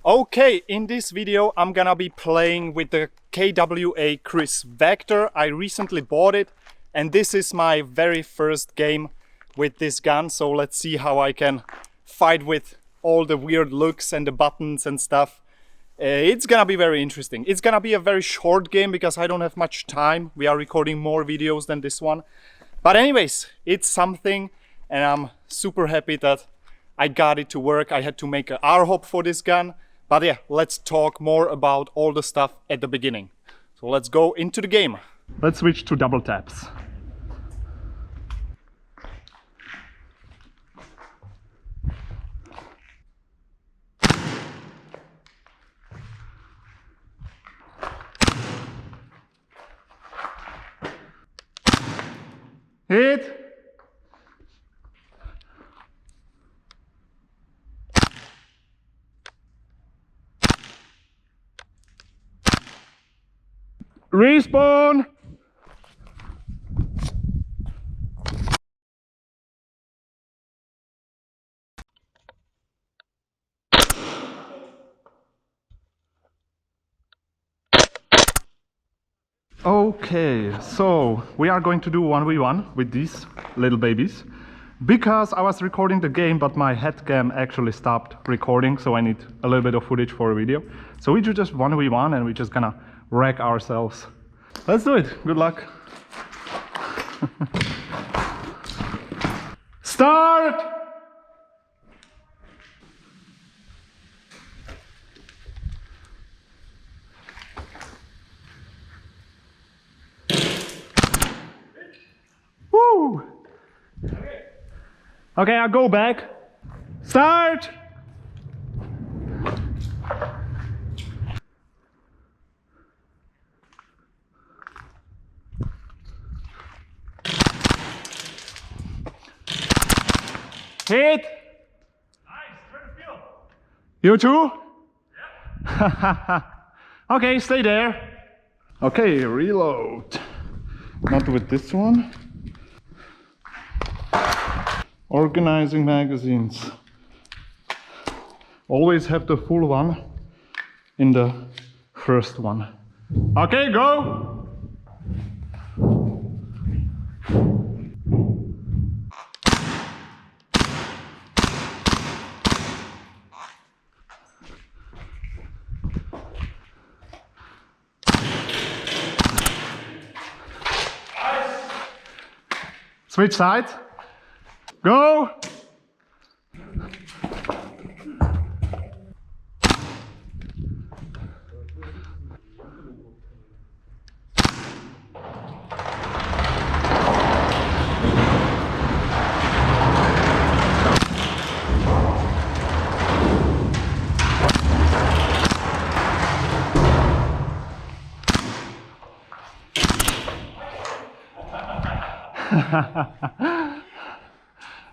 Okay, in this video I'm gonna be playing with the KWA Kriss Vector. I recently bought it and this is my very first game with this gun, so let's see how I can fight with all the weird looks and the buttons and stuff. It's gonna be very interesting. It's gonna be a very short game because I don't have much time. We are recording more videos than this one. But anyways, it's something and I'm super happy that I got it to work. I had to make an R-hop for this gun. But yeah, let's talk more about all the stuff at the beginning. So let's go into the game. Let's switch to double taps. Hit! Respawn! Okay, so we are going to do 1v1 with these little babies. Because I was recording the game, but my headcam actually stopped recording, so I need a little bit of footage for a video. So we do just 1v1 and we're just gonna wreck ourselves. Let's do it. Good luck. Start! Woo! Okay, I'll go back. Start! Hit! Nice, turn the field. You too? Yep. Okay, stay there. Okay, reload. Not with this one. Organizing magazines. Always have the full one in the first one. Okay, go! Switch sides. Go!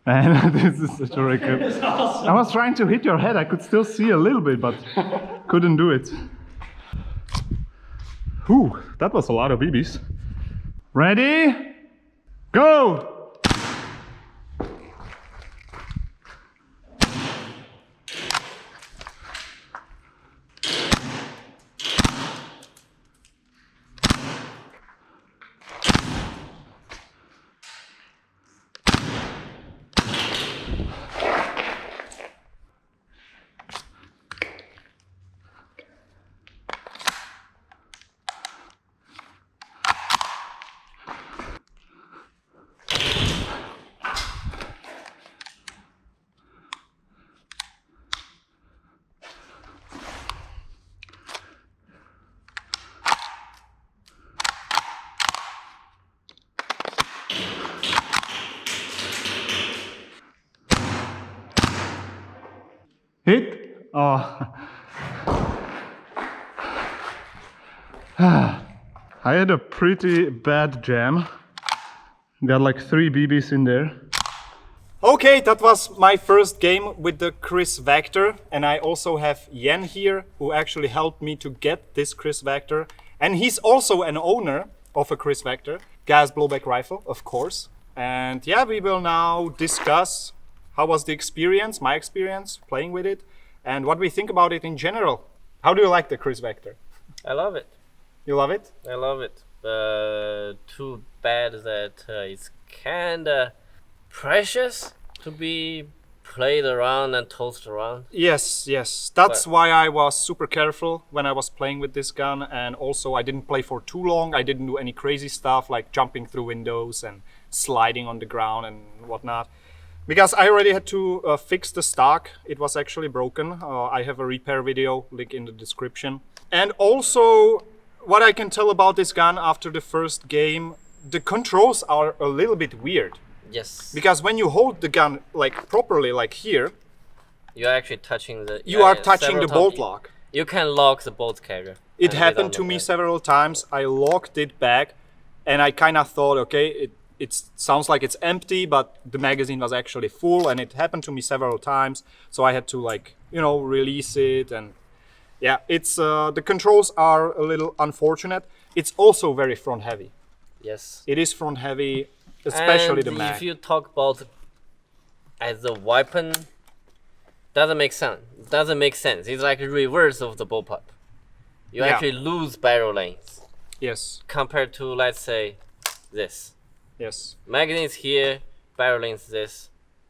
Man, this is such a record. Awesome. I was trying to hit your head. I could still see a little bit, but couldn't do it. Whew, that was a lot of BBs. Ready? Go! Hit? Oh. I had a pretty bad jam. Got like 3 BBs in there. Okay, that was my first game with the Kriss Vector, and I also have Yen here who actually helped me to get this Kriss Vector, and he's also an owner of a Kriss Vector gas blowback rifle, of course. And yeah, we will now discuss how was the experience, my experience playing with it, and what we think about it in general. How do you like the Kriss Vector? I love it. You love it? I love it. Too bad that it's kinda precious to be played around and tossed around. Yes, yes. That's why I was super careful when I was playing with this gun, and also I didn't play for too long. I didn't do any crazy stuff like jumping through windows and sliding on the ground and whatnot. Because I already had to fix the stock. It was actually broken. I have a repair video, link in the description. And also, what I can tell about this gun after the first game, the controls are a little bit weird. Yes. Because when you hold the gun like properly, like here, you're actually touching the. you are touching the bolt lock. You can lock the bolt carrier. It happened to me several times. I locked it back, and I kind of thought, okay, it sounds like it's empty, but the magazine was actually full, and it happened to me several times. So I had to release it, and yeah, it's the controls are a little unfortunate. It's also very front heavy. Yes. It is front heavy, especially and the mag. If you talk about as a weapon, doesn't make sense. Doesn't make sense. It's like a reverse of the bullpup. You actually lose barrel length. Yes. Compared to, let's say, this. Yes. Magazine is here, barrel length this.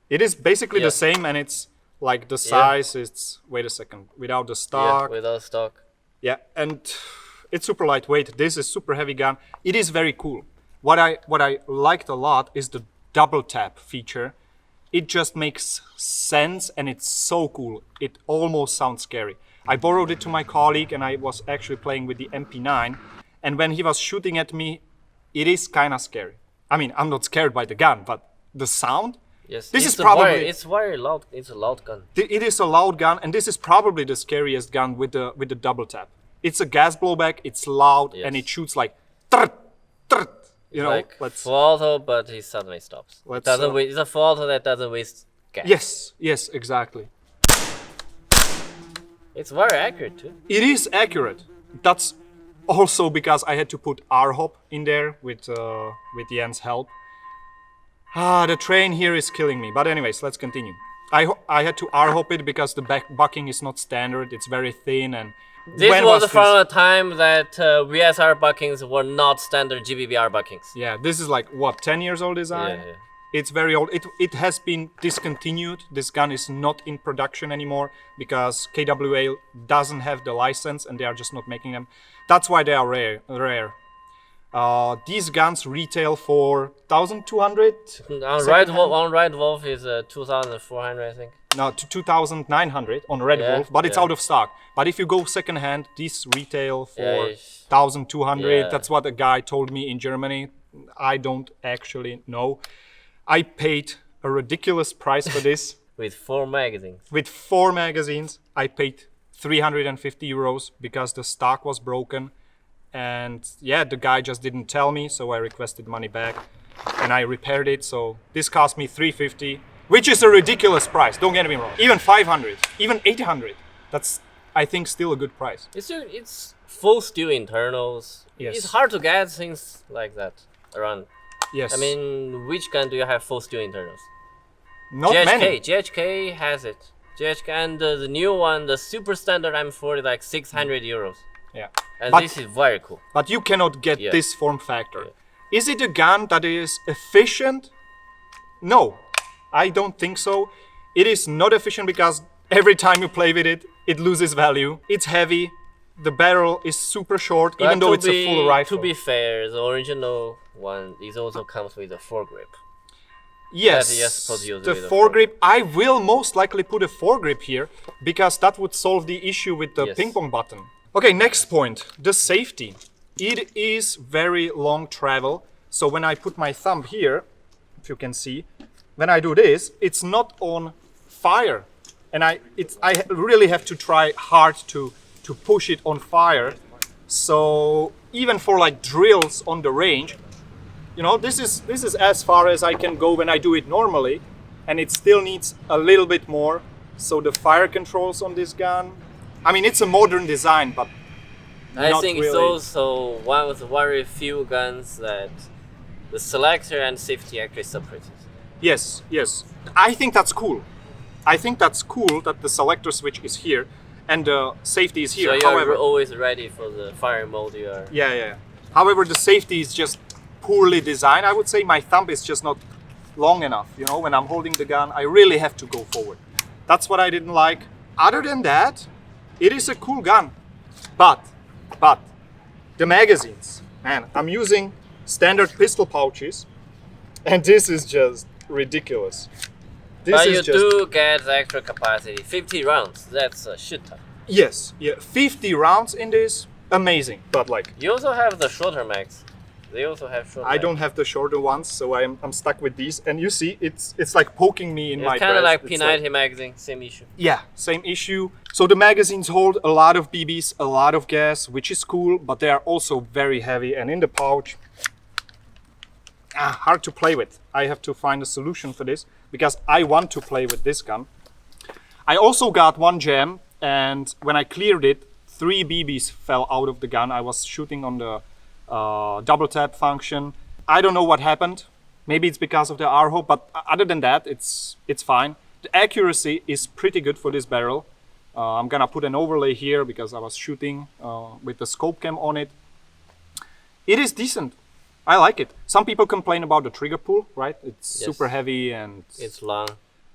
It is basically the same, and it's like the size. It's wait a second, without the stock. Yeah, without stock. Yeah, and it's super lightweight. This is super heavy gun. It is very cool. What I liked a lot is the double tap feature. It just makes sense, and it's so cool. It almost sounds scary. I borrowed it to my colleague, and I was actually playing with the MP9. And when he was shooting at me, it is kind of scary. I mean, I'm not scared by the gun, but the sound. Yes, this is probably. It's very loud. It's a loud gun. It is a loud gun, and this is probably the scariest gun with the double tap. It's a gas blowback. It's loud, and it shoots like. Like full auto, but he suddenly stops. It's a full auto that doesn't waste gas. Yes, exactly. It's very accurate too. It is accurate. That's also because I had to put R-hop in there with Jens' help. The train here is killing me. But anyways, let's continue. I had to R-hop it because the bucking is not standard. It's very thin, and this was from a time that VSR buckings were not standard GBBR buckings. Yeah, this is like what, 10 years old design? Yeah. It's very old. It has been discontinued. This gun is not in production anymore because KWA doesn't have the license, and they are just not making them. That's why they are rare. These guns retail for 1,200. On Red Wolf is 2,400, I think. No, to 2,900 on Red Wolf, but it's out of stock. But if you go second hand, these retail for 1,200. Yeah. That's what a guy told me in Germany. I don't actually know. I paid a ridiculous price for this. With 4 magazines. With 4 magazines, I paid 350 euros because the stock was broken. And yeah, the guy just didn't tell me, so I requested money back. And I repaired it, so this cost me 350, which is a ridiculous price, don't get me wrong. Even 500, even 800, that's, I think, still a good price. It's full steel internals. Yes. It's hard to get things like that around. Yes. I mean, which gun do you have full steel internals? Not GHK. many. GHK has it. GHK, and the new one, the super standard M40, like 600 euros. Yeah. And this is very cool. But you cannot get this form factor. Is it a gun that is efficient? No, I don't think so. It is not efficient because every time you play with it, it loses value. It's heavy. The barrel is super short, even though it's a full rifle. To be fair, the original one also comes with a foregrip. Yes, the foregrip. I will most likely put a foregrip here because that would solve the issue with the ping pong button. Okay, next point, the safety. It is very long travel. So when I put my thumb here, if you can see, when I do this, it's not on fire. And I really have to try hard to push it on fire. So even for like drills on the range, you know, this is as far as I can go when I do it normally, and it still needs a little bit more. So the fire controls on this gun, I mean, it's a modern design, but I think it's also one of the very few guns that the selector and safety actually separated. Yes, yes. I think that's cool. I think that's cool that the selector switch is here and the safety is here. So you're However, always ready for the fire mode. You are. yeah. However, the safety is just poorly designed. I would say my thumb is just not long enough. You know, when I'm holding the gun, I really have to go forward. That's what I didn't like. Other than that, it is a cool gun. But the magazines, man, I'm using standard pistol pouches, and this is just ridiculous. This But is you just, do get the extra capacity. 50 rounds. That's a shit ton. yes, yeah, 50 rounds in this, amazing. But like, You also have the shorter mags. They also have shorter. I don't have the shorter ones, so I'm stuck with these. And you see, it's like poking me in my It's kind of breast. like It's P90 magazine, same issue. yeah, same issue. So the magazines hold a lot of BBs, a lot of gas, which is cool, but they are also very heavy. And in the pouch, hard to play with. I have to find a solution for this because I want to play with this gun. I also got one jam, and when I cleared it, 3 BBs fell out of the gun. I was shooting on the double tap function. I don't know what happened. Maybe it's because of the RHO, but other than that, it's fine. The accuracy is pretty good for this barrel. I'm gonna put an overlay here because I was shooting with the scope cam on it. It is decent. I like it. Some people complain about the trigger pull, right? It's Yes. super heavy and It's long.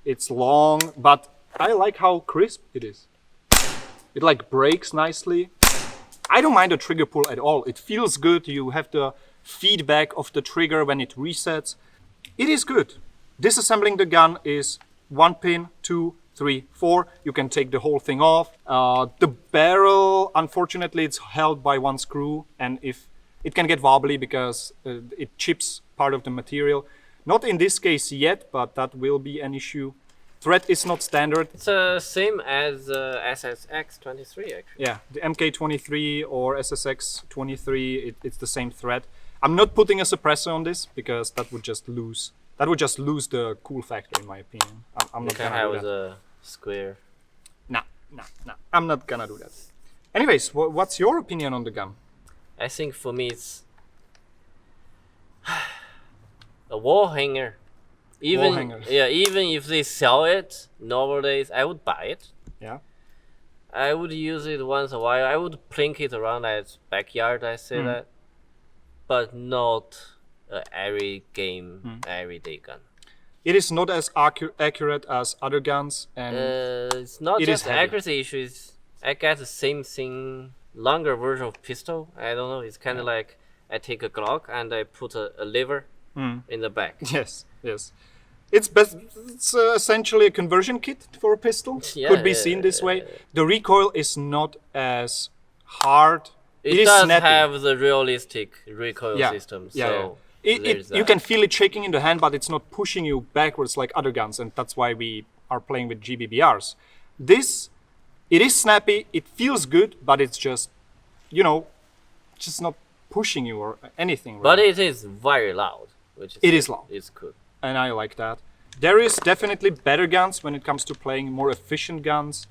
it's long, but I like how crisp it is. It like breaks nicely. I don't mind the trigger pull at all. It feels good. You have the feedback of the trigger when it resets. It is good. Disassembling the gun is 1 pin, 2, 3, 4. You can take the whole thing off. The barrel, unfortunately, it's held by 1 screw, and if it can get wobbly because it chips part of the material. Not in this case yet, but that will be an issue. Thread is not standard. It's same as SSX23 actually. Yeah, the MK23 or SSX23, it's the same thread. I'm not putting a suppressor on this because that would just lose the cool factor in my opinion. I'm You not can gonna do have that. the square. Nah. I'm not gonna do that. Anyways, what's your opinion on the gun? I think for me it's a wall hanger. Even hanger. yeah, even if they sell it nowadays, I would buy it. Yeah. I would use it once a while. I would plink it around at backyard. I say that, but not every game, everyday gun. It is not as accurate as other guns, and It's not It is just heavy. accuracy issues. I got the same thing, longer version of pistol. I don't know. It's kind of like I take a Glock and I put a lever in the back. yes. It's essentially a conversion kit for a pistol. Yeah, Could be seen this way. The recoil is not as hard. It is does snappy. have the realistic recoil Yeah, system. yeah, So It, there's you that. can feel it shaking in the hand, but it's not pushing you backwards like other guns, and that's why we are playing with GBBRs. This, it is snappy, it feels good, but it's just, just not pushing you or anything. But really. it is very loud, which is It is loud. It's good. And I like that. There is definitely better guns when it comes to playing more efficient guns.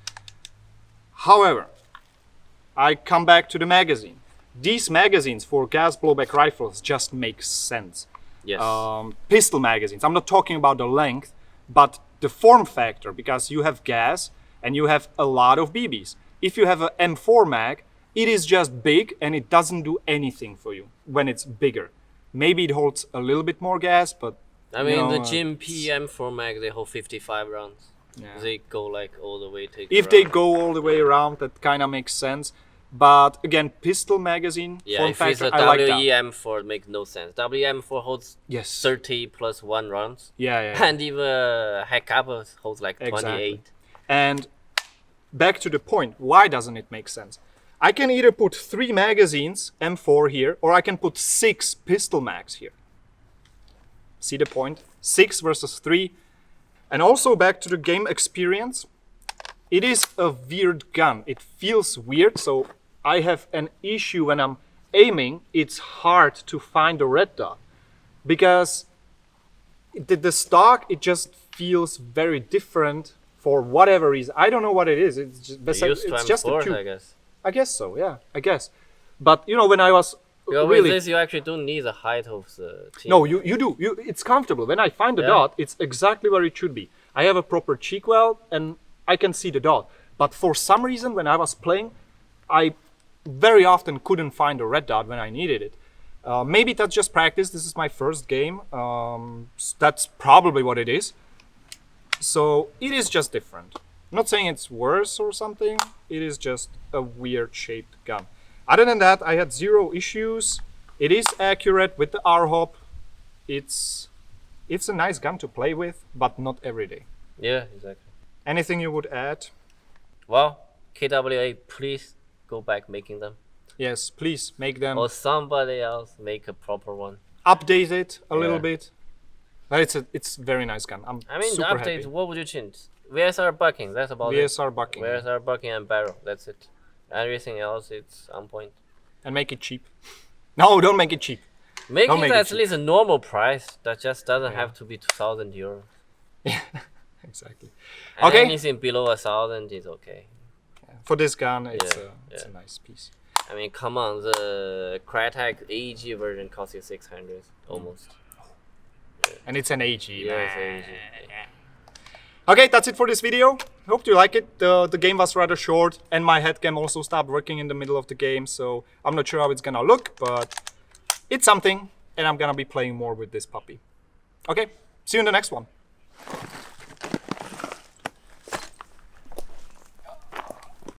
However, I come back to the magazine. These magazines for gas blowback rifles just make sense. Yes. Pistol magazines, I'm not talking about the length, but the form factor, because you have gas and you have a lot of BBs. If you have an M4 mag, it is just big and it doesn't do anything for you when it's bigger. Maybe it holds a little bit more gas, but I mean, the it's- GMP M4 mag, they hold 55 rounds. Yeah. They go like all the way. If they go all the way around, that kind of makes sense. But again, pistol magazine yeah, form if it's factor, a I like that. WEM4, it makes no sense. WEM4 holds Yes. 30 plus 1 rounds. Yeah. And even headcam holds like 28. Exactly. And back to the point, why doesn't it make sense? I can either put 3 magazines, M4 here, or I can put 6 pistol mags here. See the point? 6 versus 3. And also back to the game experience. It is a weird gun. It feels weird, so I have an issue when I'm aiming. It's hard to find the red dot because the stock, it just feels very different for whatever reason. I don't know what it is. It's just, They use it's just a M4, tube. I guess. I guess so, yeah, I guess. But when I was Well, really... with this, you actually don't need the height of the team. No, you do. It's comfortable. When I find the Yeah. dot, it's exactly where it should be. I have a proper cheek weld and I can see the dot. But for some reason, when I was playing, I very often couldn't find a red dot when I needed it. Maybe that's just practice. This is my first game. That's probably what it is. So it is just different. I'm not saying it's worse or something. It is just a weird shaped gun. Other than that, I had zero issues. It is accurate with the R-hop. It's a nice gun to play with, but not every day. Yeah, exactly. Anything you would add? Well, KWA, please go back making them. Yes, please make them. Or somebody else make a proper one. Update it a little Yeah. bit. But it's a very nice gun. I mean, the super update, happy. what would you change? VSR bucking, that's about it. VSR bucking. VSR bucking and barrel, that's it. Everything else, it's on point. And make it cheap. No, don't make it cheap. Make Don't it make it at cheap. least a normal price. That just doesn't have to be 2,000 euros. Exactly. And Okay. anything below 1,000 is okay. For this gun, it's Yeah, a nice piece. I mean, come on, the Crytek AEG version costs you 600 almost. And it's an AG. Yeah, it's AEG. Okay, that's it for this video. Hope you like it. The game was rather short, and my headcam also stopped working in the middle of the game, so I'm not sure how it's gonna look, but it's something, and I'm gonna be playing more with this puppy. Okay, see you in the next one.